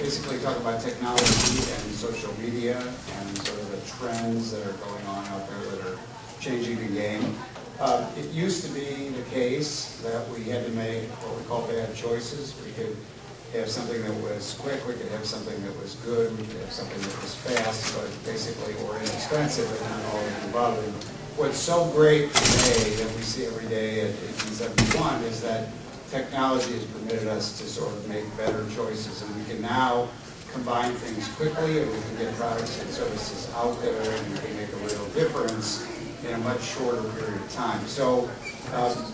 basically talk about technology and social media and sort of the trends that are going on out there that are changing the game. It used to be the case that we had to make what we call bad choices. We could have something that was quick, we could have something that was good, we could have something that was fast, but basically or inexpensive and not all of the above. And what's so great today that we see every day at 1871 is that technology has permitted us to sort of make better choices, and we can now combine things quickly, and we can get products and services out there, and we can make a real difference in a much shorter period of time. So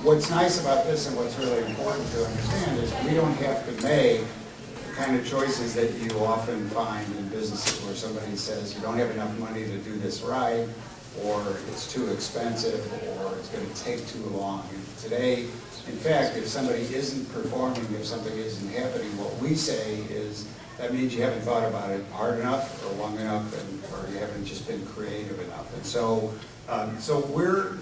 what's nice about this and what's really important to understand is we don't have to make the kind of choices that you often find in businesses where somebody says you don't have enough money to do this right, or it's too expensive, or it's going to take too long. And today, in fact, if somebody isn't performing, if something isn't happening, what we say is that means you haven't thought about it hard enough or long enough, or you haven't just been creative enough. And so, we're,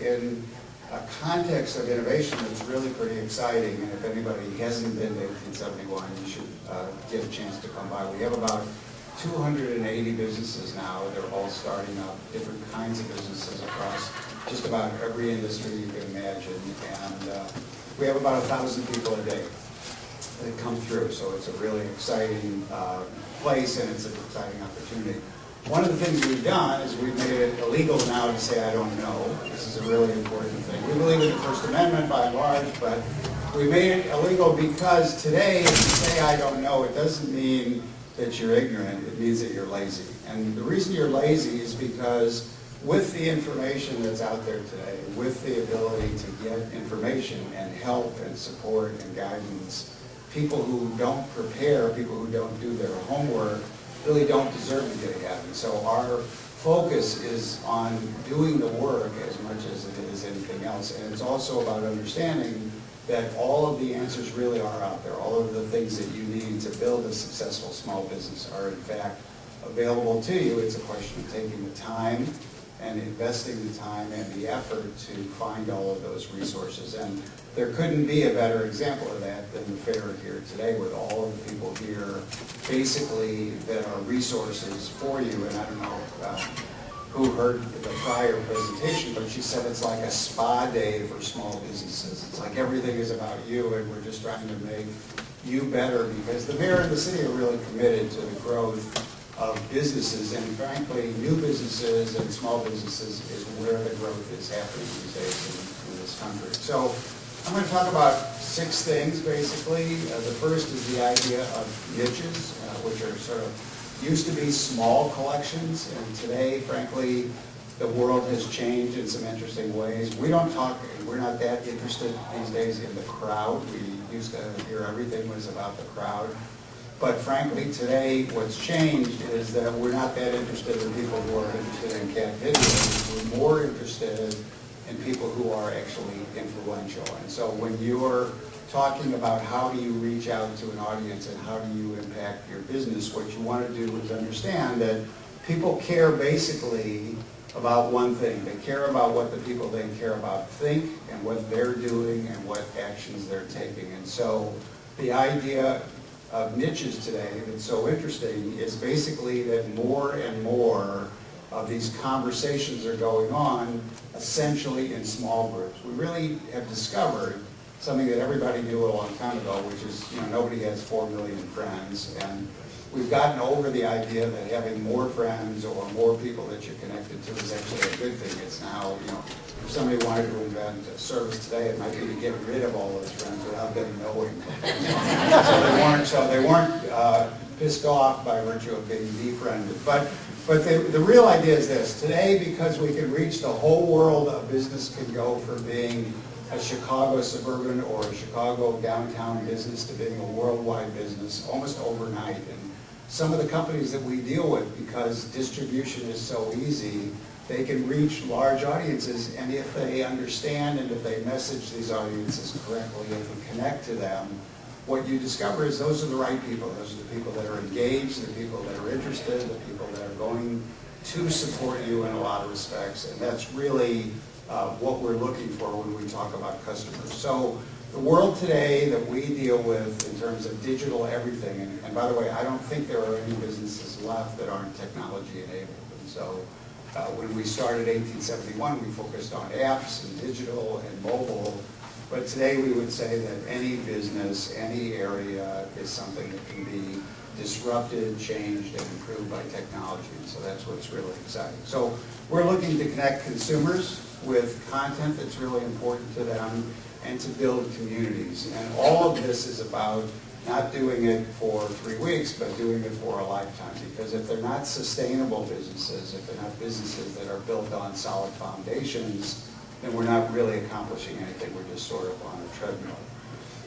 in a context of innovation that's really pretty exciting. And if anybody hasn't been to 1871, you should get a chance to come by. We have about 280 businesses now. They're all starting up, different kinds of businesses across just about every industry you can imagine. And we have about 1,000 people a day that come through. So it's a really exciting place, and it's an exciting opportunity. One of the things we've done is we've made it illegal now to say, I don't know. This is a really important thing. We believe in the First Amendment by and large, but we made it illegal because today, if you say, I don't know, it doesn't mean that you're ignorant. It means that you're lazy. And the reason you're lazy is because with the information that's out there today, with the ability to get information and help and support and guidance, people who don't prepare, people who don't do their homework, really don't deserve to get ahead. And so our focus is on doing the work as much as it is anything else. And it's also about understanding that all of the answers really are out there. All of the things that you need to build a successful small business are in fact available to you. It's a question of taking the time and investing the time and the effort to find all of those resources. And there couldn't be a better example of that than the fair here today, with all of the people here basically that are resources for you. And I don't know who heard the prior presentation, but she said it's like a spa day for small businesses. It's like everything is about you, and we're just trying to make you better, because the mayor and the city are really committed to the growth of businesses, and frankly, new businesses and small businesses is where the growth is happening these days in this country. So I'm going to talk about 6 things, basically. The first is the idea of niches, which are sort of used to be small collections, and today, frankly, the world has changed in some interesting ways. We're not that interested these days in the crowd. We used to hear everything was about the crowd. But frankly, today, what's changed is that we're not that interested in people who are interested in cat videos. We're more interested in people who are actually influential. And so when you're talking about how do you reach out to an audience and how do you impact your business, what you want to do is understand that people care basically about one thing. They care about what the people they care about think and what they're doing and what actions they're taking. And so the idea of niches today that's so interesting is basically that more and more of these conversations are going on essentially in small groups. We really have discovered something that everybody knew a long time ago, which is, nobody has 4 million friends, and we've gotten over the idea that having more friends or more people that you're connected to is actually a good thing. It's now, if somebody wanted to invent a service today, it might be to get rid of all those friends without them knowing. so they weren't pissed off by virtue of being defriended. But the real idea is this. Today, because we can reach the whole world, a business can go from being a Chicago suburban or a Chicago downtown business to being a worldwide business almost overnight. And some of the companies that we deal with, because distribution is so easy, they can reach large audiences, and if they understand and if they message these audiences correctly and connect to them, what you discover is those are the right people. Those are the people that are engaged, the people that are interested, the people that are going to support you in a lot of respects, and that's really what we're looking for when we talk about customers. So The world today that we deal with in terms of digital everything, and by the way, I don't think there are any businesses left that aren't technology enabled. And so when we started 1871, we focused on apps and digital and mobile. But today we would say that any business, any area is something that can be disrupted, changed, and improved by technology. And so that's what's really exciting. So we're looking to connect consumers with content that's really important to them and to build communities. And all of this is about not doing it for 3 weeks, but doing it for a lifetime. Because if they're not sustainable businesses, if they're not businesses that are built on solid foundations, then we're not really accomplishing anything. We're just sort of on a treadmill.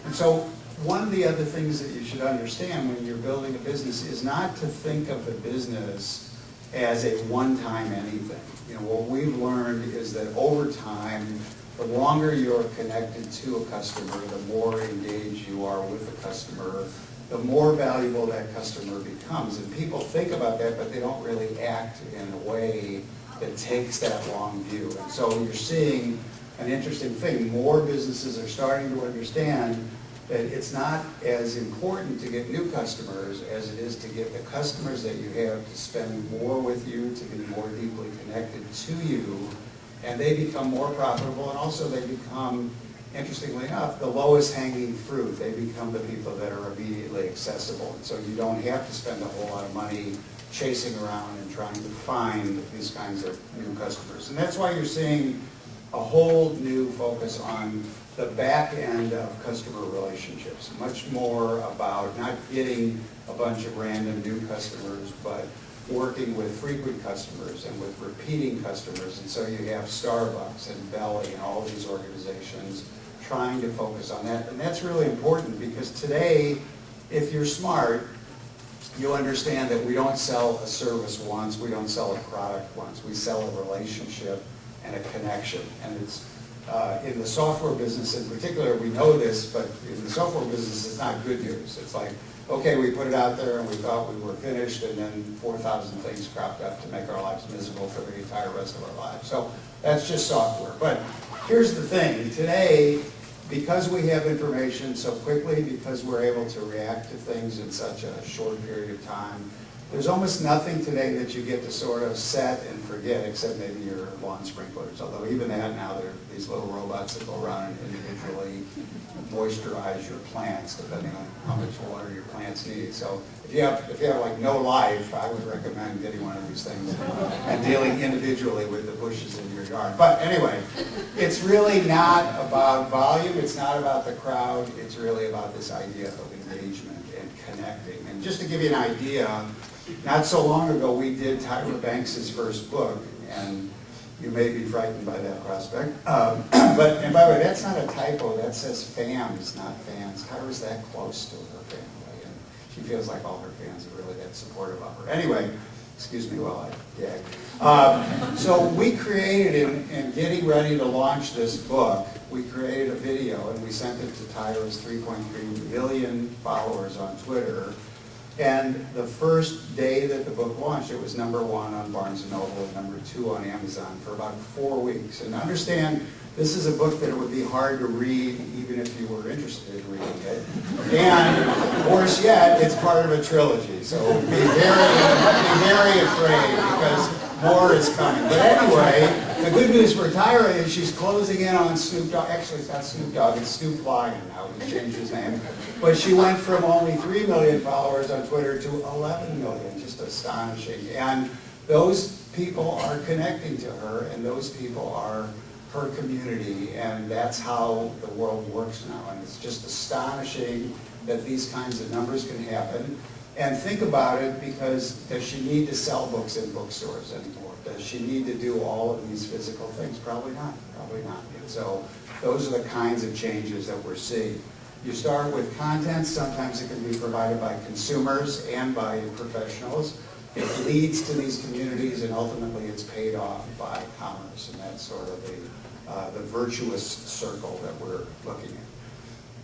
And so one of the other things that you should understand when you're building a business is not to think of the business as a one-time anything. You know, what we've learned is that over time, the longer you're connected to a customer, the more engaged you are with the customer, the more valuable that customer becomes. And people think about that, but they don't really act in a way that takes that long view. And so you're seeing an interesting thing. More businesses are starting to understand that it's not as important to get new customers as it is to get the customers that you have to spend more with you, to be more deeply connected to you, and they become more profitable, and also they become, interestingly enough, the lowest hanging fruit. They become the people that are immediately accessible. And so you don't have to spend a whole lot of money chasing around and trying to find these kinds of new customers. And that's why you're seeing a whole new focus on the back end of customer relationships. Much more about not getting a bunch of random new customers, but working with frequent customers and with repeating customers. And so you have Starbucks and Belly and all of these organizations trying to focus on that. And that's really important because today, if you're smart, you'll understand that we don't sell a service once, we don't sell a product once, we sell a relationship and a connection. And it's in the software business in particular, we know this, but in the software business, it's not good news. It's like, okay, we put it out there and we thought we were finished, and then 4,000 things cropped up to make our lives miserable for the entire rest of our lives. So that's just software. But here's the thing. Today, because we have information so quickly, because we're able to react to things in such a short period of time, there's almost nothing today that you get to sort of set and forget, except maybe your lawn sprinklers. Although even that now, there are these little robots that go around and individually moisturize your plants, depending on how much water your plants need. So if you have like no life, I would recommend getting one of these things and dealing individually with the bushes in your yard. But anyway, it's really not about volume. It's not about the crowd. It's really about this idea of engagement and connecting. And just to give you an idea, not so long ago, we did Tyra Banks' first book, and you may be frightened by that prospect. And by the way, that's not a typo. That says fams, not fans. Tyra's that close to her family, and she feels like all her fans are really that supportive of her. Anyway, excuse me while I gag. So we created, in getting ready to launch this book, we created a video, and we sent it to Tyra's 3.3 million followers on Twitter. And the first day that the book launched, it was #1 on Barnes & Noble and #2 on Amazon for about 4 weeks. And understand, this is a book that it would be hard to read even if you were interested in reading it. And worse yet, it's part of a trilogy. So be very afraid because more is coming. But anyway, the good news for Tyra is she's closing in on Snoop Dogg. Actually, it's not Snoop Dogg, it's Snoop Lion now. He changed his name. But she went from only 3 million followers on Twitter to 11 million. Just astonishing. And those people are connecting to her, and those people are her community, and that's how the world works now. And it's just astonishing that these kinds of numbers can happen. And think about it, because does she need to sell books in bookstores anymore? Does she need to do all of these physical things? Probably not. Probably not. And so those are the kinds of changes that we're seeing. You start with content. Sometimes it can be provided by consumers and by professionals. It leads to these communities, and ultimately it's paid off by commerce. And that's sort of the virtuous circle that we're looking at.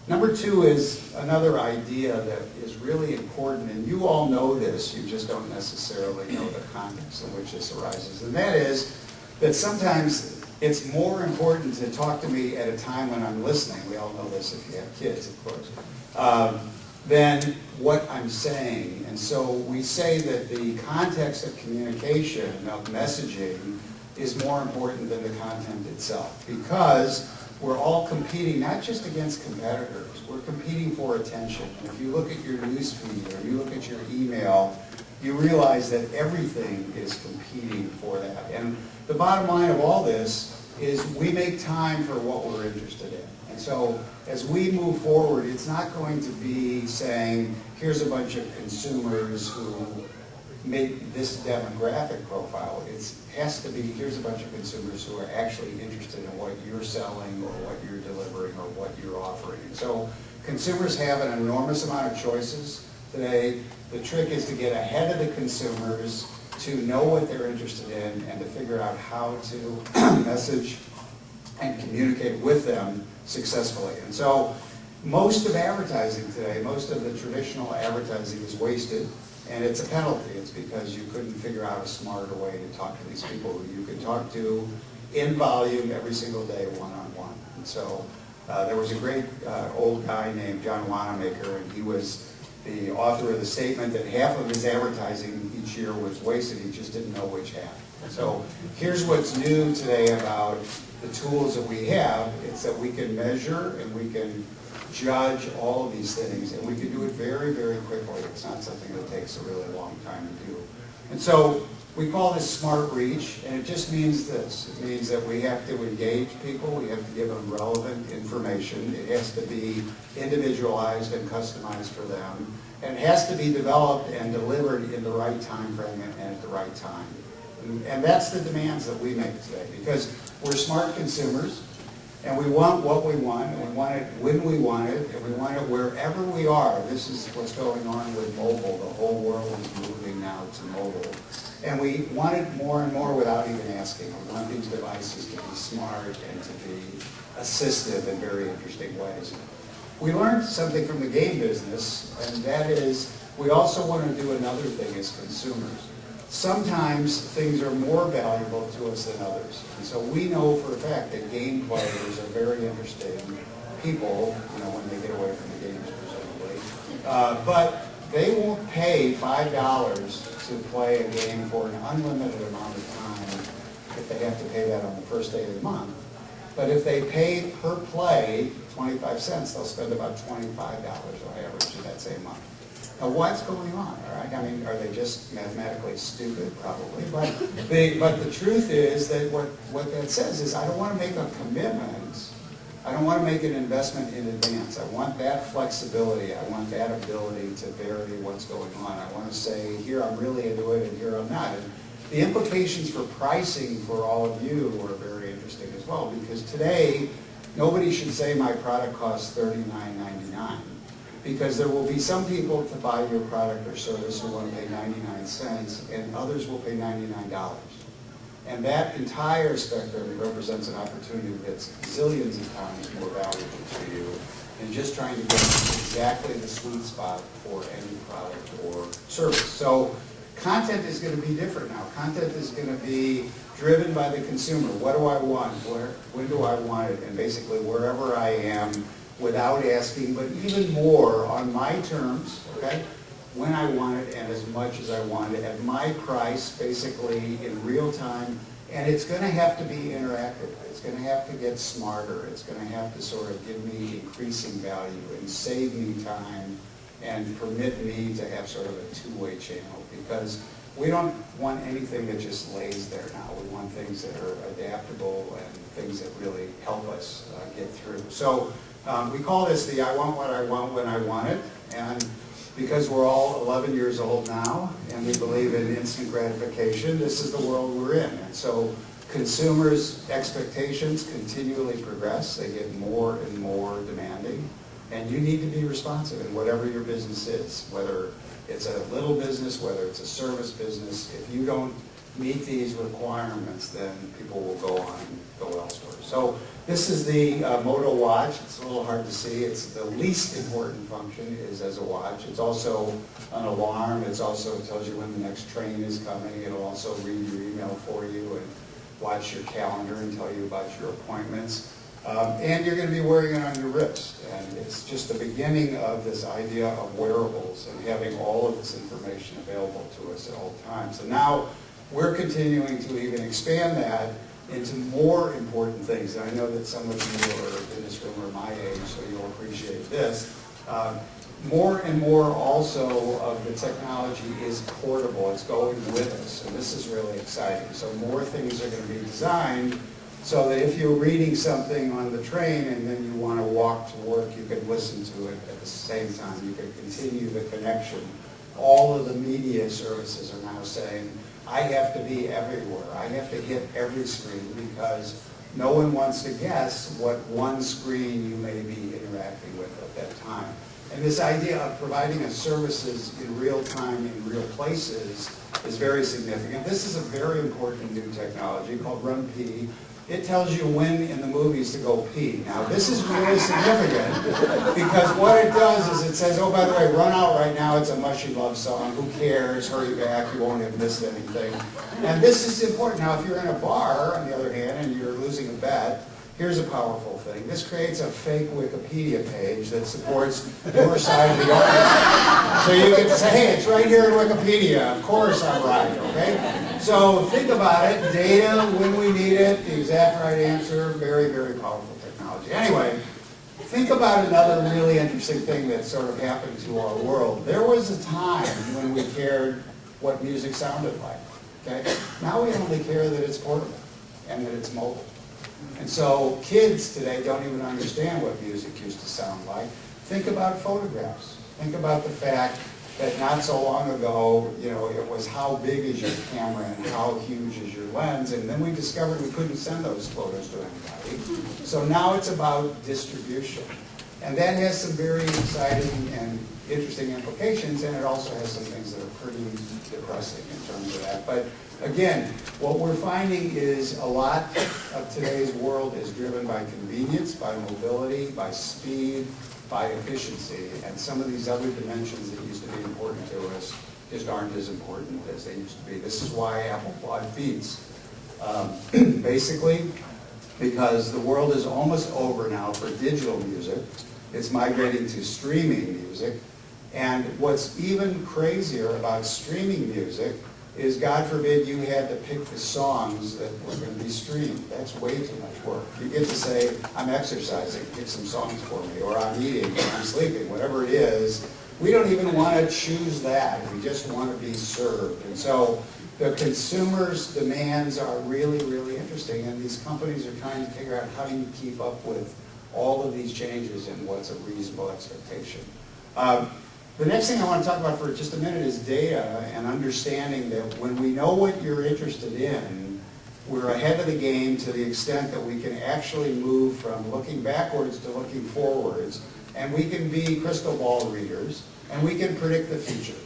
#2 is another idea that is really important, and you all know this, you just don't necessarily know the context in which this arises. And that is that sometimes it's more important to talk to me at a time when I'm listening. We all all know this if you have kids, of course, than what I'm saying. And so we say that the context of communication, of messaging, is more important than the content itself, because we're all competing not just against competitors, we're competing for attention. And if you look at your news feed or you look at your email, you realize that everything is competing for that. And the bottom line of all this is we make time for what we're interested in. And so as we move forward, it's not going to be saying, here's a bunch of consumers who make this demographic profile. It has to be, here's a bunch of consumers who are actually interested in what you're selling or what you're delivering or what you're offering. And so consumers have an enormous amount of choices today. The trick is to get ahead of the consumers, to know what they're interested in, and to figure out how to message and communicate with them successfully. And so most of advertising today, most of the traditional advertising is wasted, and it's a penalty. It's because you couldn't figure out a smarter way to talk to these people who you could talk to in volume every single day, one-on-one. And so there was a great old guy named John Wanamaker, and he was the author of the statement that half of his advertising each year was wasted. He just didn't know which half. So here's what's new today about the tools that we have. It's that we can measure and we can judge all of these things, and we can do it very, very quickly. It's not something that takes a really long time to do. And so we call this smart reach, and it just means this. It means that we have to engage people, we have to give them relevant information. It has to be individualized and customized for them, and it has to be developed and delivered in the right time frame and at the right time. And that's the demands that we make today, because we're smart consumers, and we want what we want, and we want it when we want it, and we want it wherever we are. This is what's going on with mobile. The whole world is moving now to mobile. And we want it more and more without even asking. We want these devices to be smart and to be assistive in very interesting ways. We learned something from the game business, and that is we also want to do another thing as consumers. Sometimes things are more valuable to us than others. And so we know for a fact that game players are very interesting people, when they get away from the games, presumably. But they won't pay $5 to play a game for an unlimited amount of time if they have to pay that on the first day of the month. But if they pay per play 25 cents, they'll spend about $25 on average in that same month. Now, what's going on? All right? I mean, are they just mathematically stupid? Probably. But the truth is that what that says is I don't want to make a commitment. I don't want to make an investment in advance. I want that flexibility. I want that ability to vary what's going on. I want to say, here I'm really into it and here I'm not. And the implications for pricing for all of you are very interesting as well, because today, nobody should say my product costs $39.99. Because there will be some people to buy your product or service who want to pay 99 cents, and others will pay $99. And that entire spectrum represents an opportunity that's zillions of times more valuable to you than just trying to get exactly the sweet spot for any product or service. So content is going to be different now. Content is going to be driven by the consumer. What do I want? When do I want it? And basically wherever I am, without asking, but even more on my terms, okay? When I want it and as much as I want it, at my price, basically in real time, and it's going to have to be interactive. It's going to have to get smarter. It's going to have to sort of give me increasing value and save me time and permit me to have sort of a two-way channel, because we don't want anything that just lays there now. We want things that are adaptable and things that really help us get through. So we call this the I want what I want when I want it, and because we're all 11 years old now and we believe in instant gratification, this is the world we're in. And so consumers' expectations continually progress. They get more and more demanding, and you need to be responsive in whatever your business is, whether it's a little business, whether it's a service business. If you don't meet these requirements, then people will go on and go elsewhere. So this is the Moto watch. It's a little hard to see. It's the least important function is as a watch. It's also an alarm. It also tells you when the next train is coming. It'll also read your email for you and watch your calendar and tell you about your appointments. And you're going to be wearing it on your wrist. And it's just the beginning of this idea of wearables and having all of this information available to us at all times. And now we're continuing to even expand that into more important things. And I know that some of you are in this room are my age, so you'll appreciate this. More and more also of the technology is portable. It's going with us, and this is really exciting. So more things are going to be designed so that if you're reading something on the train and then you want to walk to work, you can listen to it at the same time. You can continue the connection. All of the media services are now saying, I have to be everywhere. I have to hit every screen because no one wants to guess what one screen you may be interacting with at that time. And this idea of providing us services in real time, in real places, is very significant. This is a very important new technology called Run P. It tells you when in the movies to go pee. Now, this is really significant because what it does is it says, oh, by the way, run out right now. It's a mushy love song. Who cares? Hurry back. You won't have missed anything. And this is important. Now, if you're in a bar, on the other hand, and you're losing a bet, here's a powerful thing. This creates a fake Wikipedia page that supports your side of the argument. So you can say, hey, it's right here in Wikipedia. Of course I'm right, okay? So think about it. Data when we need it, the exact right answer, very, very powerful technology. Anyway, think about another really interesting thing that sort of happened to our world. There was a time when we cared what music sounded like, okay? Now we only care that it's portable and that it's mobile. And so kids today don't even understand what music used to sound like. Think about photographs. Think about the fact that not so long ago, you know, it was how big is your camera and how huge is your lens, and then we discovered we couldn't send those photos to anybody. So now it's about distribution. And that has some very exciting and interesting implications, and it also has some things that are pretty depressing in terms of that. But again, what we're finding is a lot of today's world is driven by convenience, by mobility, by speed, by efficiency, and some of these other dimensions that used to be important to us just aren't as important as they used to be. This is why Apple bought Beats. Basically, because the world is almost over now for digital music. It's migrating to streaming music. And what's even crazier about streaming music is, God forbid, you had to pick the songs that were going to be streamed. That's way too much work. You get to say, I'm exercising, pick some songs for me, or I'm eating, or I'm sleeping, whatever it is. We don't even want to choose that. We just want to be served. And so the consumer's demands are really, really interesting, and these companies are trying to figure out how do you keep up with all of these changes and what's a reasonable expectation. The next thing I want to talk about for just a minute is data and understanding that when we know what you're interested in, we're ahead of the game to the extent that we can actually move from looking backwards to looking forwards, and we can be crystal ball readers, and we can predict the future.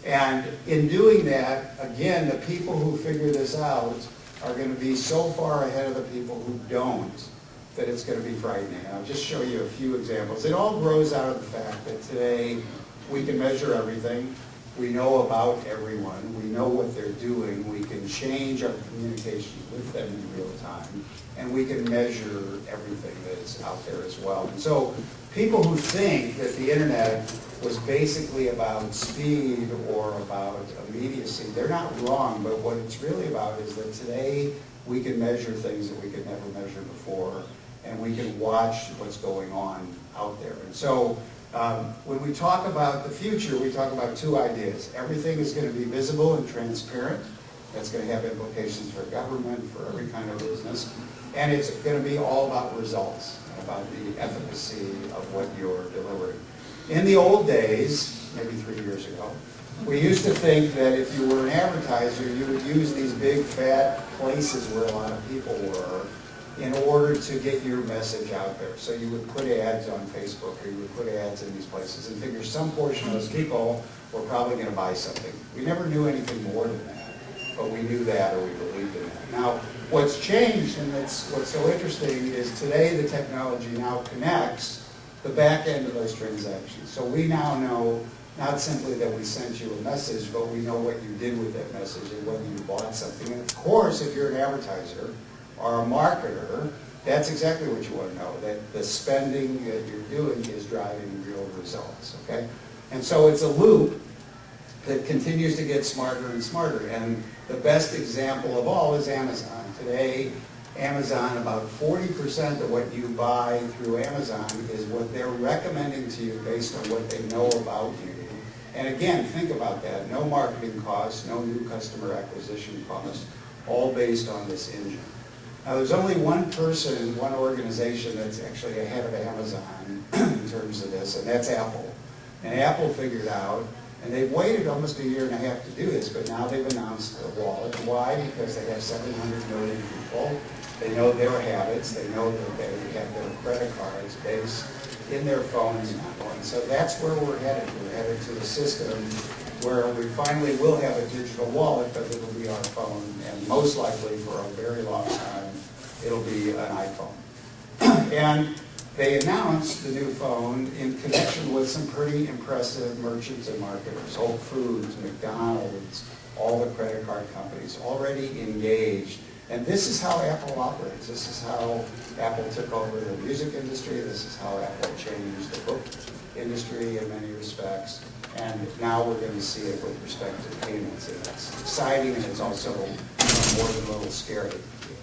And in doing that, again, the people who figure this out are going to be so far ahead of the people who don't that it's going to be frightening. And I'll just show you a few examples. It all grows out of the fact that today we can measure everything. We know about everyone. We know what they're doing. We can change our communication with them in real time. And we can measure everything that is out there as well. And so people who think that the internet was basically about speed or about immediacy, they're not wrong, but what it's really about is that today we can measure things that we could never measure before, and we can watch what's going on out there. And so when we talk about the future, we talk about two ideas. Everything is going to be visible and transparent. That's going to have implications for government, for every kind of business. And it's going to be all about results, about the efficacy of what you're delivering. In the old days, maybe 3 years ago, we used to think that if you were an advertiser, you would use these big, fat places where a lot of people were in order to get your message out there. So you would put ads on Facebook, or you would put ads in these places and figure some portion of those people were probably going to buy something. We never knew anything more than that, but we knew that, or we believed in that. Now, what's changed, and what's so interesting, is today the technology now connects the back end of those transactions. So we now know not simply that we sent you a message, but we know what you did with that message and whether you bought something. And of course, if you're an advertiser or a marketer, that's exactly what you want to know, that the spending that you're doing is driving real results, okay? And so it's a loop that continues to get smarter and smarter. And the best example of all is Amazon. Today, Amazon, about 40% of what you buy through Amazon is what they're recommending to you based on what they know about you. And again, think about that. No marketing costs, no new customer acquisition costs, all based on this engine. Now, there's only one person, one organization that's actually ahead of Amazon in terms of this, and that's Apple. And Apple figured out, and they've waited almost a year and a half to do this, but now they've announced a wallet. Why? Because they have 700 million people. They know their habits. They know that they have their credit cards based in their phones now. And so that's where we're headed. We're headed to a system where we finally will have a digital wallet, but it'll be our phone, and most likely for a very long time, it'll be an iPhone. And they announced the new phone in connection with some pretty impressive merchants and marketers. Whole Foods, McDonald's, all the credit card companies already engaged. And this is how Apple operates. This is how Apple took over the music industry. This is how Apple changed the book industry in many respects. And now we're going to see it with respect to payments. And it's exciting, and it's also more than a little scary.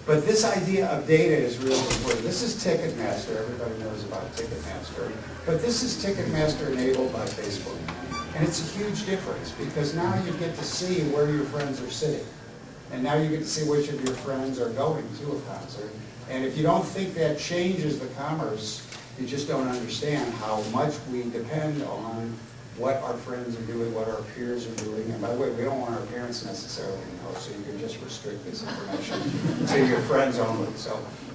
But this idea of data is really important. This is Ticketmaster. Everybody knows about Ticketmaster. But this is Ticketmaster enabled by Facebook. And it's a huge difference because now you get to see where your friends are sitting. And now you get to see which of your friends are going to a concert. And if you don't think that changes the commerce, you just don't understand how much we depend on what our friends are doing, what our peers are doing. And by the way, we don't want our parents necessarily to know, so you can just restrict this information to your friends only.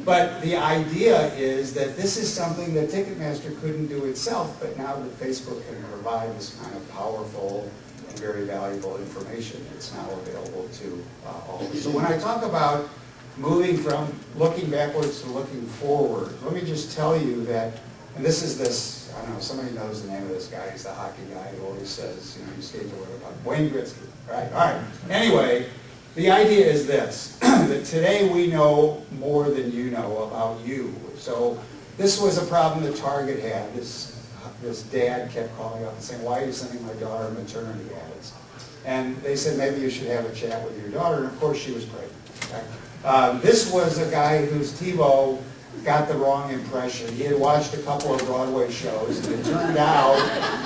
But the idea is that this is something that Ticketmaster couldn't do itself, but now that Facebook can provide this kind of powerful and very valuable information, it's now available to all of us. So when I talk about moving from looking backwards to looking forward, let me just tell you that, and this is this, I don't know, somebody knows the name of this guy. He's the hockey guy who always says, you know, you skates or whatever, Wayne Gretzky, right? All right. Anyway, the idea is this, that today we know more than you know about you. So this was a problem that Target had. This dad kept calling up and saying, why are you sending my daughter maternity ads? And they said, maybe you should have a chat with your daughter. And of course, she was pregnant. Okay? This was a guy whose TiVo got the wrong impression. He had watched a couple of Broadway shows, and it turned out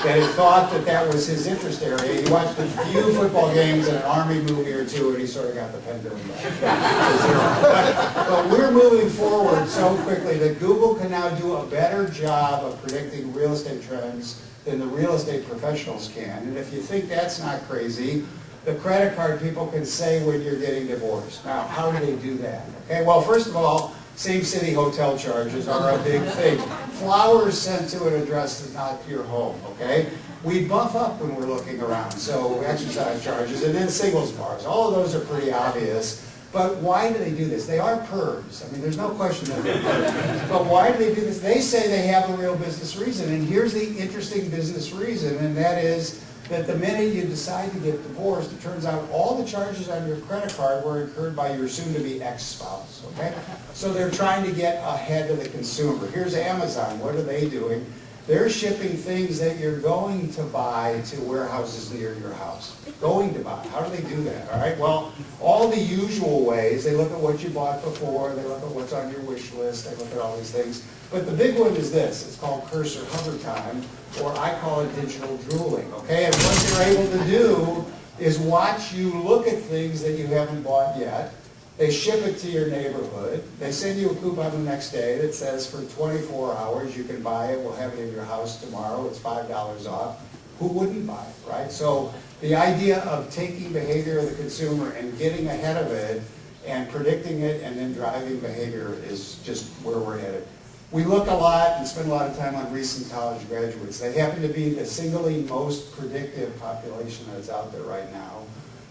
that he thought that that was his interest area. He watched a few football games and an Army movie or two, and he sort of got the pendulum back. But we're moving forward so quickly that Google can now do a better job of predicting real estate trends than the real estate professionals can. And if you think that's not crazy, the credit card people can say when you're getting divorced. Now, how do they do that? Okay, well, first of all, same-city hotel charges are a big thing. Flowers sent to an address that's not your home, okay? We buff up when we're looking around, so exercise charges, and then singles bars. All of those are pretty obvious. But why do they do this? They are pervs. I mean, there's no question that they're pervs. But why do they do this? They say they have a real business reason, and here's the interesting business reason, and that is that the minute you decide to get divorced, it turns out all the charges on your credit card were incurred by your soon-to-be ex-spouse, okay? So they're trying to get ahead of the consumer. Here's Amazon. What are they doing? They're shipping things that you're going to buy to warehouses near your house. Going to buy. How do they do that? All right. Well, all the usual ways. They look at what you bought before. They look at what's on your wish list. They look at all these things. But the big one is this. It's called cursor hover time, or I call it digital drooling. Okay. And what they're able to do is watch you look at things that you haven't bought yet. They ship it to your neighborhood. They send you a coupon the next day that says for 24 hours you can buy it. We'll have it in your house tomorrow. It's $5 off. Who wouldn't buy it, right? So the idea of taking behavior of the consumer and getting ahead of it and predicting it and then driving behavior is just where we're headed. We look a lot and spend a lot of time on recent college graduates. They happen to be the singly most predictive population that's out there right now.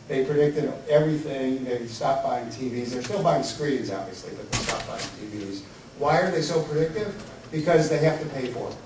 They predicted everything. They stopped buying TVs. They're still buying screens, obviously, but they stopped buying TVs. Why are they so predictive? Because they have to pay for it.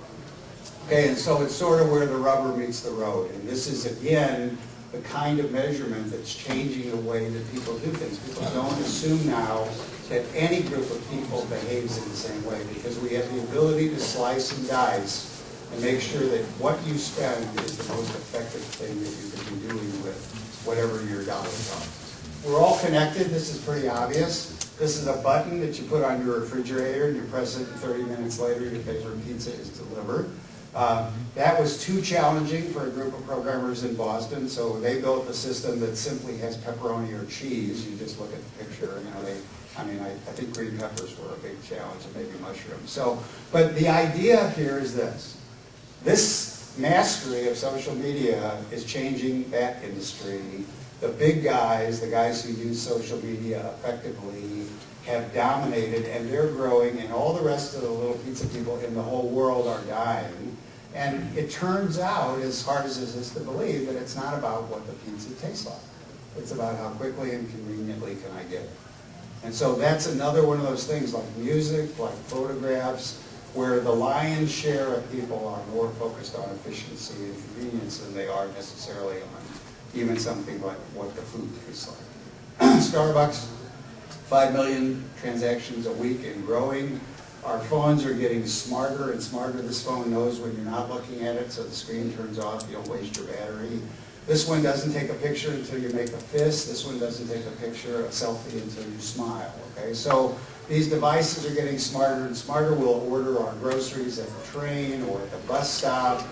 Okay, and so it's sort of where the rubber meets the road. And this is, again, the kind of measurement that's changing the way that people do things. People don't assume now that any group of people behaves in the same way, because we have the ability to slice and dice and make sure that what you spend is the most effective thing that you can be doing with whatever your dollars are. We're all connected. This is pretty obvious. This is a button that you put on your refrigerator, and you press it, and 30 minutes later, your favorite pizza is delivered. That was too challenging for a group of programmers in Boston, so they built a system that simply has pepperoni or cheese. You just look at the picture, I think green peppers were a big challenge, and maybe mushrooms. So, but the idea here is this. This mastery of social media is changing that industry. The big guys, the guys who use social media effectively, have dominated, and they're growing, and all the rest of the little pizza people in the whole world are dying. And it turns out, as hard as it is to believe, that it's not about what the pizza tastes like. It's about how quickly and conveniently can I get it. And so that's another one of those things, like music, like photographs, where the lion's share of people are more focused on efficiency and convenience than they are necessarily on even something like what the food tastes like. Starbucks, 5 million transactions a week and growing. Our phones are getting smarter and smarter. This phone knows when you're not looking at it, so the screen turns off, you don't waste your battery. This one doesn't take a picture until you make a fist. This one doesn't take a picture, a selfie, until you smile, okay? So these devices are getting smarter and smarter. We'll order our groceries at the train or at the bus stop.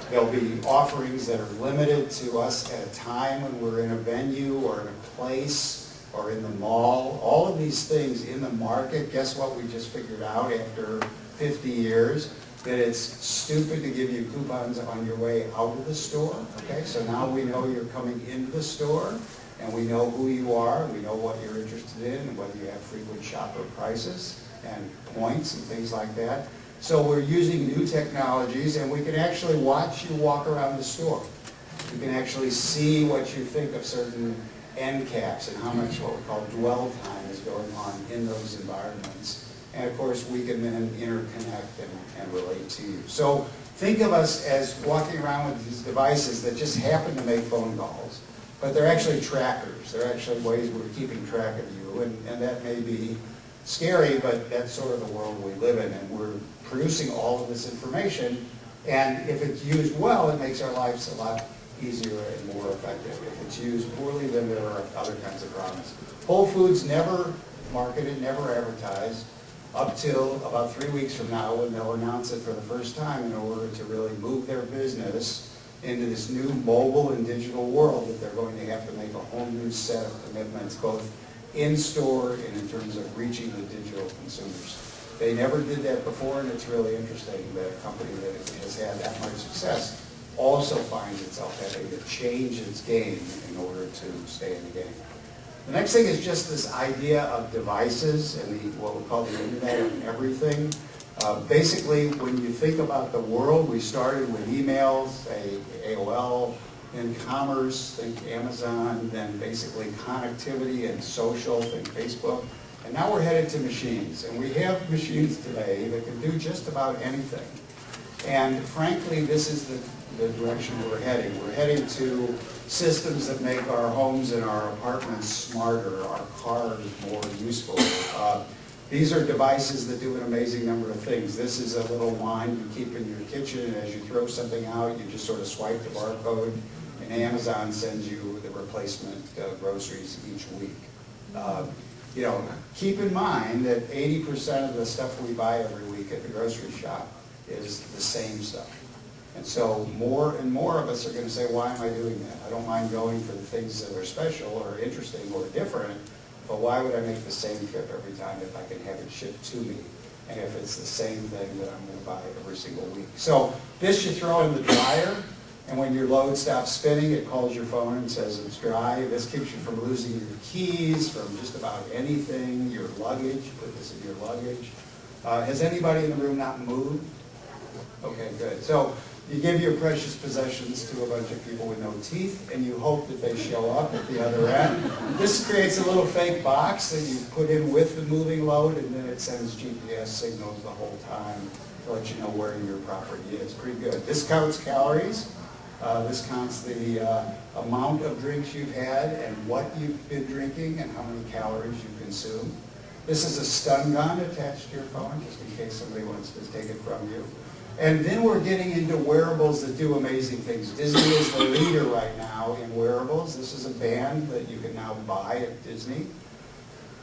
There'll be offerings that are limited to us at a time when we're in a venue or in a place or in the mall. All of these things in the market, guess what we just figured out after 50 years? That it's stupid to give you coupons on your way out of the store. Okay, so now we know you're coming into the store, and we know who you are, we know what you're interested in, and whether you have frequent shopper prices and points and things like that. So we're using new technologies, and we can actually watch you walk around the store. You can actually see what you think of certain end caps and how much what we call dwell time is going on in those environments. And of course, we can then interconnect and relate to you. So think of us as walking around with these devices that just happen to make phone calls, but they're actually trackers. They're actually ways we're keeping track of you, and that may be scary, but that's sort of the world we live in, and we're producing all of this information, and if it's used well, it makes our lives a lot easier and more effective. If it's used poorly, then there are other kinds of problems. Whole Foods never marketed, never advertised, up till about 3 weeks from now, when they'll announce it for the first time in order to really move their business into this new mobile and digital world that they're going to have to make a whole new set of commitments, both in-store and in terms of reaching the digital consumers. They never did that before, and it's really interesting that a company that has had that much success also finds itself having to change its game in order to stay in the game. The next thing is just this idea of devices and what we call the Internet of Everything. Basically, when you think about the world, we started with emails, AOL, then commerce, think Amazon, then basically connectivity and social, think Facebook. And now we're headed to machines. And we have machines today that can do just about anything. And frankly, this is the direction we're heading. We're heading to systems that make our homes and our apartments smarter, our cars more useful. These are devices that do an amazing number of things. This is a little wand you keep in your kitchen, and as you throw something out, you just sort of swipe the barcode, and Amazon sends you the replacement groceries each week. Keep in mind that 80% of the stuff we buy every week at the grocery shop is the same stuff. And so more and more of us are going to say, why am I doing that? I don't mind going for the things that are special or interesting or different, but why would I make the same trip every time if I can have it shipped to me, and if it's the same thing that I'm going to buy every single week? So this you throw in the dryer, and when your load stops spinning, it calls your phone and says it's dry. This keeps you from losing your keys, from just about anything, your luggage. Put this in your luggage. Has anybody in the room not moved? Okay, good. So you give your precious possessions to a bunch of people with no teeth, and you hope that they show up at the other end. This creates a little fake box that you put in with the moving load, and then it sends GPS signals the whole time to let you know where your property is. Pretty good. This counts calories. This counts the amount of drinks you've had and what you've been drinking and how many calories you consume. This is a stun gun attached to your phone, just in case somebody wants to take it from you. And then we're getting into wearables that do amazing things. Disney is the leader right now in wearables. This is a band that you can now buy at Disney.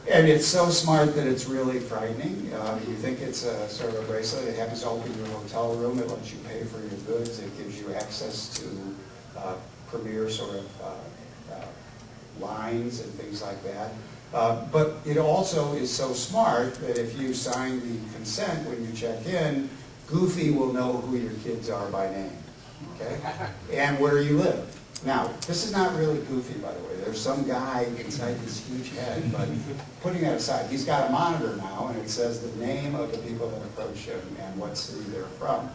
And it's so smart that it's really frightening. You think it's a sort of a bracelet. It happens to open your hotel room. It lets you pay for your goods. It gives you access to premier sort of lines and things like that. But it also is so smart that if you sign the consent when you check in, Goofy will know who your kids are by name, okay? And where you live. Now, this is not really Goofy, by the way. There's some guy inside this huge head, but putting that aside, he's got a monitor now, and it says the name of the people that approach him and what city they're from.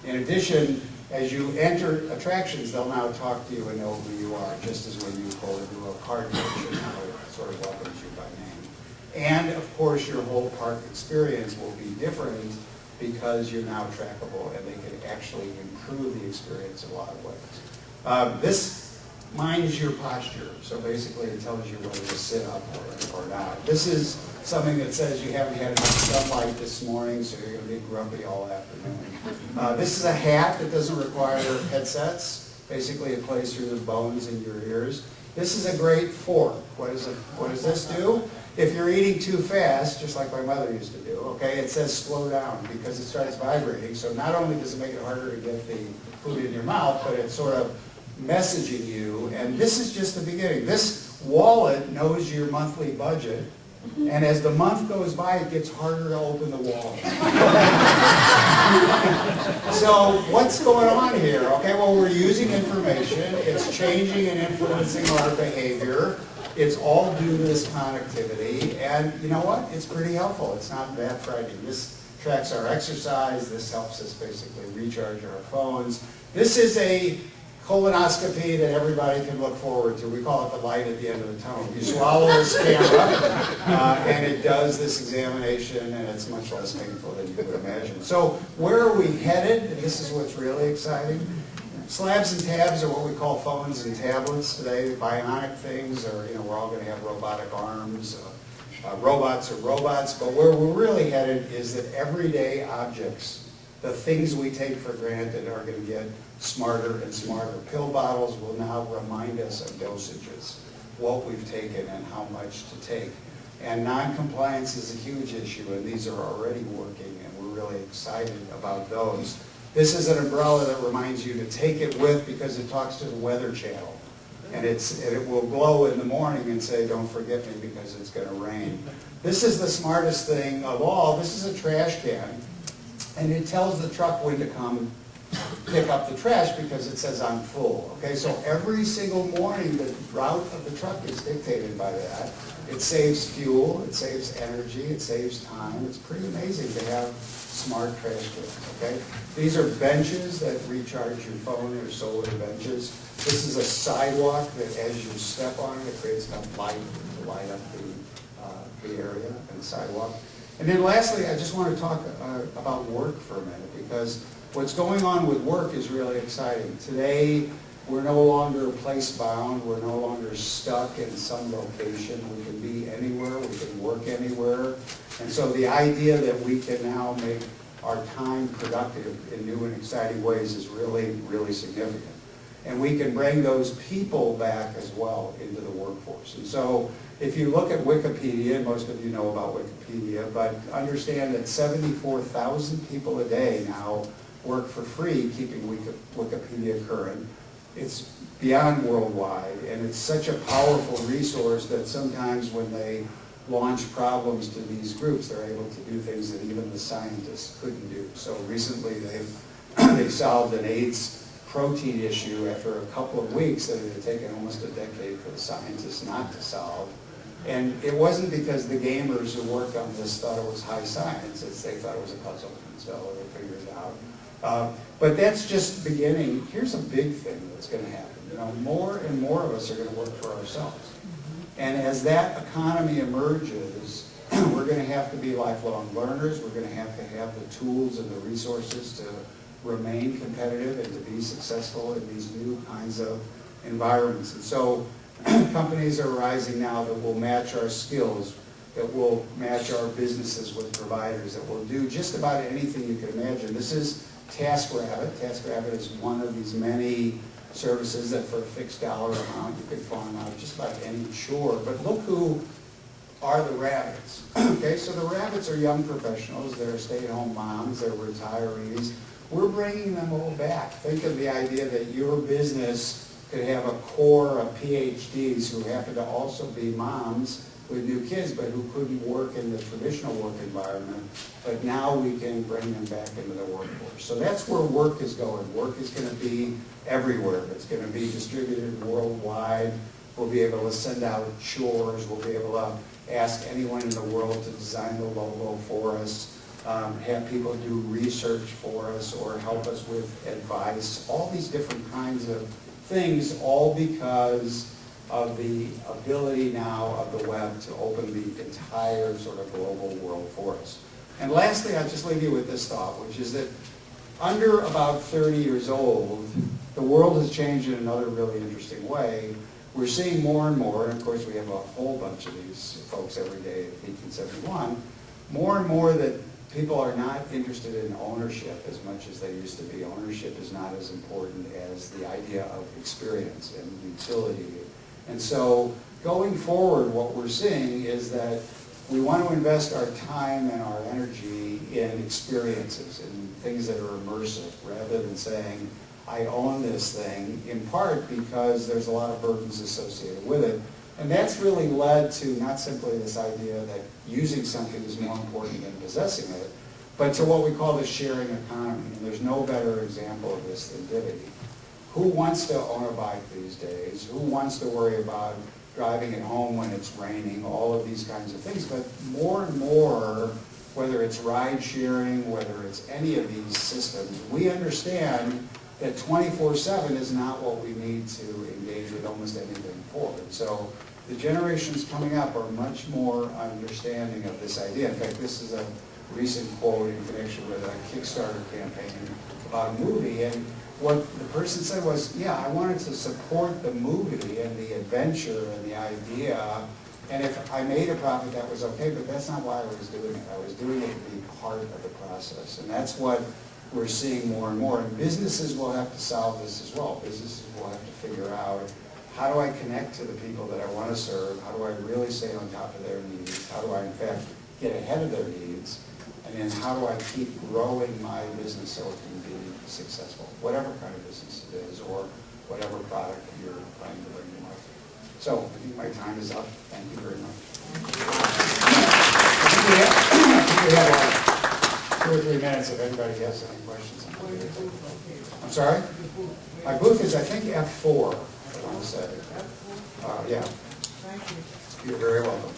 In addition, as you enter attractions, they'll now talk to you and know who you are, just as when you pull into a card picture, now it sort of welcomes you by name. And, of course, your whole park experience will be different because you're now trackable, and they can actually improve the experience in a lot of ways. This minds your posture, so basically it tells you whether to sit up or not. This is something that says you haven't had enough sunlight this morning, so you're going to be grumpy all afternoon. This is a hat that doesn't require headsets. Basically it plays through the bones in your ears. This is a great fork. What does this do? If you're eating too fast, just like my mother used to do, okay, it says slow down because it starts vibrating. So not only does it make it harder to get the food in your mouth, but it's sort of messaging you. And this is just the beginning. This wallet knows your monthly budget. And as the month goes by, it gets harder to open the wallet. So what's going on here? Okay, well, we're using information. It's changing and influencing our behavior. It's all due to this connectivity, and you know what? It's pretty helpful. It's not that frightening. This tracks our exercise. This helps us basically recharge our phones. This is a colonoscopy that everybody can look forward to. We call it the light at the end of the tunnel. You swallow this camera, and it does this examination, and it's much less painful than you would imagine. So where are we headed? And this is what's really exciting. Slabs and tabs are what we call phones and tablets today. Bionic things, or we're all going to have robotic arms. Robots are robots, but where we're really headed is that everyday objects, the things we take for granted, are going to get smarter and smarter. Pill bottles will now remind us of dosages, what we've taken and how much to take. And non-compliance is a huge issue, and these are already working, and we're really excited about those. This is an umbrella that reminds you to take it with because it talks to the Weather Channel. And it will glow in the morning and say, don't forget me because it's going to rain. This is the smartest thing of all. This is a trash can. And it tells the truck when to come pick up the trash because it says I'm full. Okay, so every single morning the route of the truck is dictated by that. It saves fuel, it saves energy, it saves time. It's pretty amazing to have smart trash cans, okay? These are benches that recharge your phone. They're solar benches. This is a sidewalk that as you step on it, it creates enough light to light up the area and the sidewalk. And then lastly, I just want to talk about work for a minute, because what's going on with work is really exciting. Today, we're no longer place-bound. We're no longer stuck in some location. We can be anywhere. We can work anywhere. And so the idea that we can now make our time productive in new and exciting ways is really, really significant. And we can bring those people back as well into the workforce. And so if you look at Wikipedia, most of you know about Wikipedia, but understand that 74,000 people a day now work for free keeping Wikipedia current. It's beyond worldwide, and it's such a powerful resource that sometimes when they launch problems to these groups, they're able to do things that even the scientists couldn't do. So recently they solved an AIDS protein issue after a couple of weeks that it had taken almost a decade for the scientists not to solve. And it wasn't because the gamers who worked on this thought it was high science, it's they thought it was a puzzle, and so they figured it out. But that's just beginning. Here's a big thing that's going to happen. More and more of us are going to work for ourselves. And as that economy emerges, we're going to have to be lifelong learners. We're going to have the tools and the resources to remain competitive and to be successful in these new kinds of environments. And so companies are rising now that will match our skills, that will match our businesses with providers, that will do just about anything you can imagine. This is TaskRabbit. TaskRabbit is one of these many services that for a fixed dollar amount you can farm out just about any chore. But look who are the rabbits. Okay, so the rabbits are young professionals, they're stay-at-home moms, they're retirees. We're bringing them all back. Think of the idea that your business could have a core of PhDs who happen to also be moms with new kids, but who couldn't work in the traditional work environment. But now we can bring them back into the workforce. So that's where work is going. Work is going to be everywhere. It's going to be distributed worldwide. We'll be able to send out chores. We'll be able to ask anyone in the world to design the logo for us, have people do research for us, or help us with advice. All these different kinds of things, all because of the ability now of the web to open the entire sort of global world for us. And lastly, I'll just leave you with this thought, which is that under about 30 years old, the world has changed in another really interesting way. We're seeing more and more, and of course we have a whole bunch of these folks every day at 1871, more and more that people are not interested in ownership as much as they used to be. Ownership is not as important as the idea of experience and utility. And so going forward, what we're seeing is that we want to invest our time and our energy in experiences, in things that are immersive, rather than saying, I own this thing, in part because there's a lot of burdens associated with it. And that's really led to not simply this idea that using something is more important than possessing it, but to what we call the sharing economy. And there's no better example of this than Divvy. Who wants to own a bike these days? Who wants to worry about driving it home when it's raining? All of these kinds of things. But more and more, whether it's ride sharing, whether it's any of these systems, we understand that 24/7 is not what we need to engage with almost anything for. And so the generations coming up are much more understanding of this idea. In fact, this is a recent quote in connection with a Kickstarter campaign about a movie. And what the person said was, yeah, I wanted to support the movie and the adventure and the idea. And if I made a profit, that was okay, but that's not why I was doing it. I was doing it to be part of the process. And that's what we're seeing more and more. And businesses will have to solve this as well. Businesses will have to figure out, how do I connect to the people that I want to serve? How do I really stay on top of their needs? How do I, in fact, get ahead of their needs? And then how do I keep growing my business so it can be successful, whatever kind of business it is, or whatever product you're trying to bring to market. So I think my time is up. Thank you very much. I think we have like 2 or 3 minutes if anybody has any questions. I'm sorry? My booth is, I think, F4, I want to say. Yeah. Thank you. You're very welcome.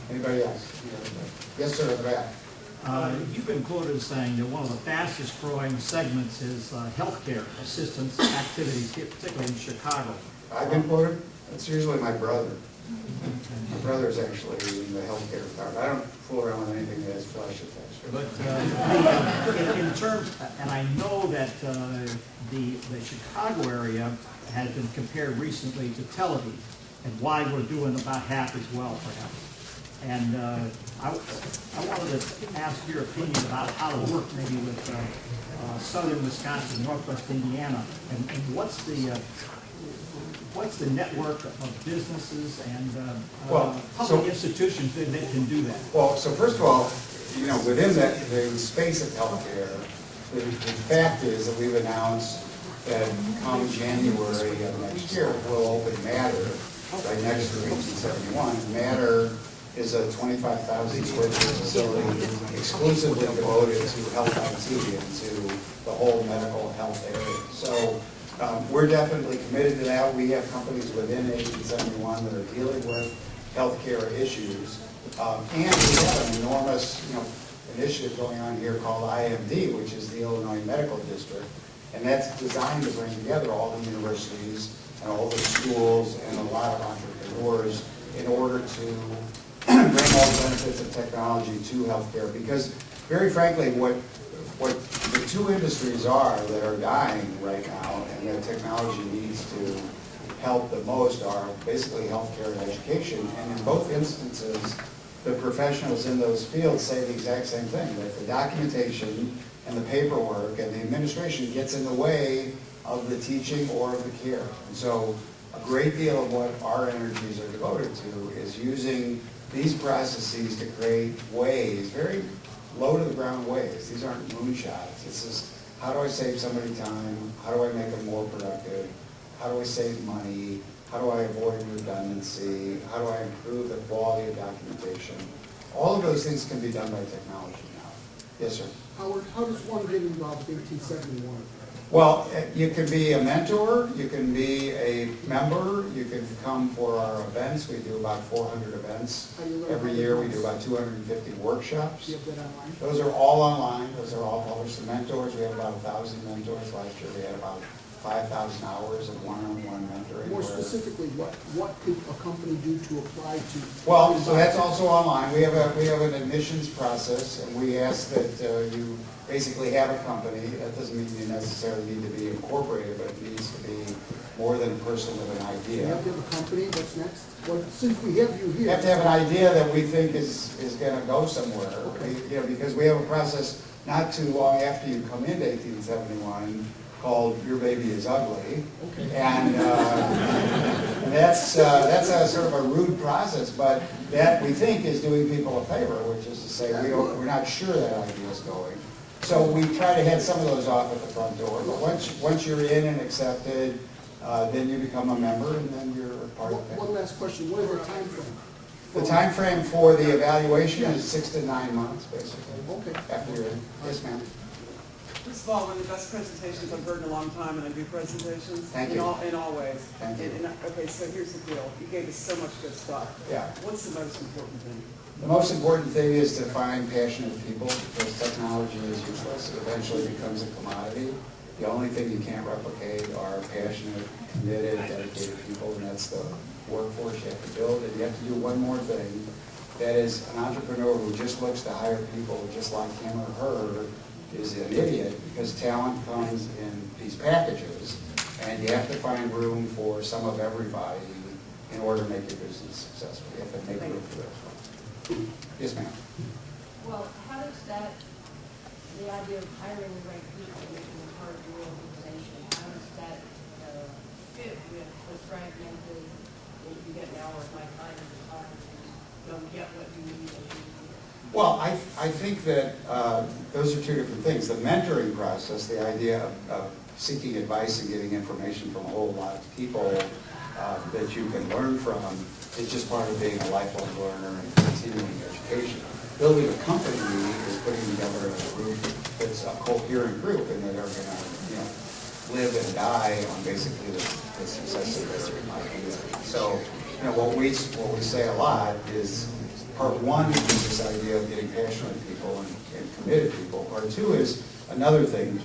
Anybody else? Yes, sir, in the back. You've been quoted as saying that one of the fastest growing segments is healthcare assistance activities, particularly in Chicago. I've been quoted? That's usually my brother. My brother's actually in the healthcare department. I don't fool around with anything that has flesh attached to it. But in terms, and I know that the Chicago area has been compared recently to Tel Aviv, and why we're doing about half as well, perhaps. And I wanted to ask your opinion about how to work maybe with southern Wisconsin, northwest Indiana, and what's the network of businesses and public institutions that can do that? Well, so first of all, you know, within the space of healthcare, the fact is that we've announced that come January of next year, we'll open Matter right next to 1871. Matter is a 25,000 square foot facility exclusively devoted to health IT and to the whole medical health area. So we're definitely committed to that. We have companies within 1871 that are dealing with healthcare issues. And we have an enormous initiative going on here called IMD, which is the Illinois Medical District. And that's designed to bring together all the universities and all the schools and a lot of entrepreneurs in order to bring all the benefits of technology to healthcare. Because very frankly, what the two industries are that are dying right now and that technology needs to help the most are basically healthcare and education. And in both instances, the professionals in those fields say the exact same thing, that the documentation and the paperwork and the administration gets in the way of the teaching or of the care. And so a great deal of what our energies are devoted to is using these processes to create ways, very low to the ground ways. These aren't moonshots. This is, how do I save somebody time? How do I make them more productive? How do I save money? How do I avoid redundancy? How do I improve the quality of documentation? All of those things can be done by technology now. Yes, sir? Howard, how does one get involved in 1871? Well, you can be a mentor, you can be a member, you can come for our events. We do about 400 events every year. We do about 250 workshops. Do you have that online? Those are all online. Those are all published. The mentors, we have about 1,000 mentors. Last year we had about 5,000 hours of one-on-one mentoring. More specifically, what could a company do to apply to? Well, so that's also online. We have an admissions process, and we ask that you basically have a company. That doesn't mean you necessarily need to be incorporated, but it needs to be more than a person with an idea. You have to have a company. What's next? Well, since we have you here, You have to have an idea that we think is going to go somewhere. Okay. Because we have a process not too long after you come into 1871 called Your Baby is Ugly. Okay. And that's a sort of a rude process, but that we think is doing people a favor, which is to say we're not sure that idea is going. So we try to head some of those off at the front door, but once you're in and accepted, then you become a member, and then you're part of it. one last question. What is the time frame? The time frame for the evaluation is 6 to 9 months, basically. Okay. After you're in. Yes, ma'am. First of all, one of the best presentations I've heard in a long time, and I do presentations. Thank you. In all ways. Thank you. Okay, so here's the deal. You gave us so much good stuff. Yeah. What's the most important thing? The most important thing is to find passionate people, because technology is useless. It eventually becomes a commodity. The only thing you can't replicate are passionate, committed, dedicated people, and that's the workforce you have to build. And you have to do one more thing. That is, an entrepreneur who just looks to hire people just like him or her is an idiot, because talent comes in these packages, and you have to find room for some of everybody in order to make your business successful. You have to make room for everyone. Yes, ma'am. Well, how does that, the idea of hiring the right people in a part of your organization, how does that fit with the fragmented, if you get an hour of my time at the time, you don't get what you need as you need it? Well, I think that those are two different things. The mentoring process, the idea of seeking advice and getting information from a whole lot of people that you can learn from, is just part of being a lifelong learner and continuing education. Building a company is putting together a group that's a coherent group and that are going to live and die on basically the success of their idea. So what we say a lot is, part one is this idea of getting passionate people and committed people. Part two is another thing.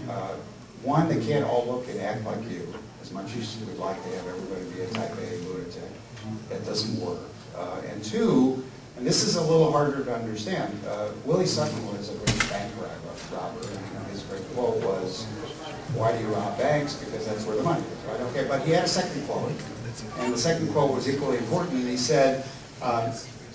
One, they can't all look and act like you, as much as you would like to have everybody be a type A lunatic. That doesn't work. And two, and this is a little harder to understand, Willie Sutton was a great bank robber. His great quote was, "Why do you rob banks? Because that's where the money is," right? Okay, but he had a second quote, and the second quote was equally important, and he said,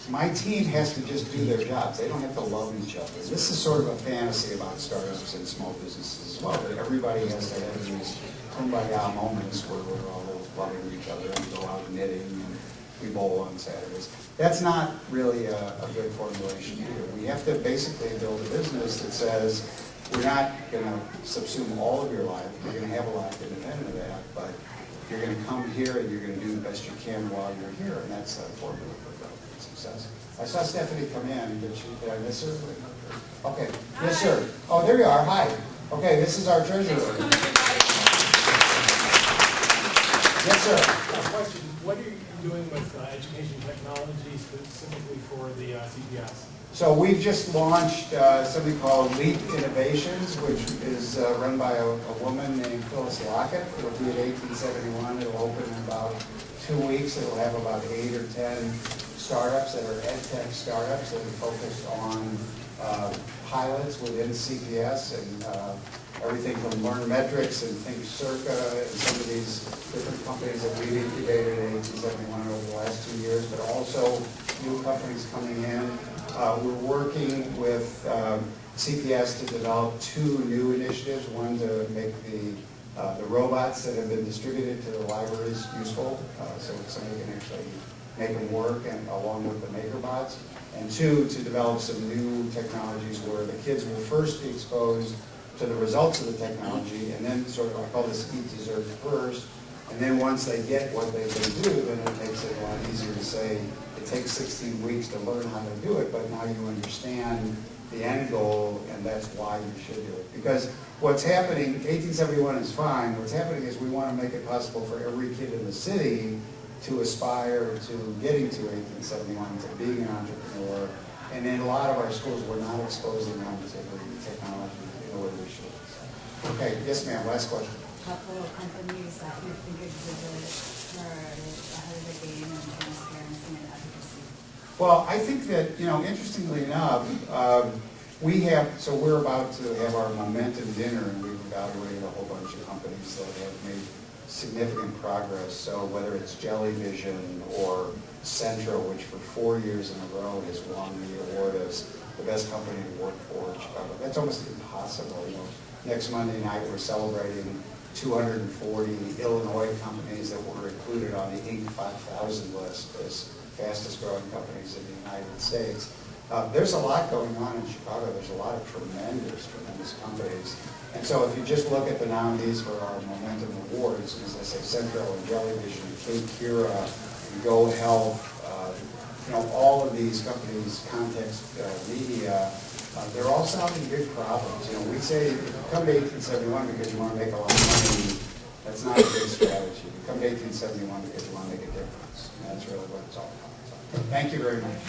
"My team has to just do their jobs. They don't have to love each other." This is sort of a fantasy about startups and small businesses as well, that everybody has to have these kumbaya moments where we're all loving each other and go out knitting and we bowl on Saturdays. That's not really a good formulation either. We have to basically build a business that says, we're not going to subsume all of your life. You're going to have a life independent of that, but you're going to come here and you're going to do the best you can while you're here, and that's the formula for growth and success. I saw Stephanie come in. Did I miss her? Okay. Yes, sir. Oh, there you are. Hi. Okay, this is our treasurer. Yes, sir. Question, what are you doing with education technology specifically for the CPS? So we've just launched something called Leap Innovations, which is run by a woman named Phyllis Lockett. It'll be at 1871. It'll open in about 2 weeks. It'll have about 8 or 10 startups that are ed tech startups that are focused on pilots within CPS and everything from Learn Metrics and Think Circa and some of these different companies that we've incubated at 1871 over the last 2 years, but also new companies coming in. We're working with CPS to develop 2 new initiatives, one to make the robots that have been distributed to the libraries useful, so somebody can actually make them work, and along with the MakerBots. And 2, to develop some new technologies where the kids will first be exposed to the results of the technology, and then sort of, I call this eat dessert first, and then once they get what they can do, then it makes it a lot easier to say, it takes 16 weeks to learn how to do it, but now you understand the end goal, and that's why you should do it. Because what's happening, 1871 is fine, what's happening is we want to make it possible for every kid in the city to aspire to getting to 1871, to being an entrepreneur, and in a lot of our schools, we're not exposing them to the technology in the way we should. Okay, yes ma'am, last question. Couple of companies that you think exhibit for ahead of the game and transparency and efficacy? Well, I think that, interestingly enough, we're about to have our momentum dinner, and we've evaluated a whole bunch of companies that have made significant progress. So whether it's Jellyvision or Centro, which for 4 years in a row has won the award as the best company to work for in Chicago. That's almost impossible. Next Monday night we're celebrating 240 Illinois companies that were included on the Inc. 5000 list as fastest growing companies in the United States. There's a lot going on in Chicago. There's a lot of tremendous companies. And so if you just look at the nominees for our Momentum Awards, as I say, Centro and Jellyvision, Kate Kira, and Go Health, all of these companies, Context Media, they're all solving big problems. We say, if you come to 1871 because you want to make a lot of money, that's not a big strategy. You come to 1871 because you want to make a difference. And that's really what it's all about. So, thank you very much.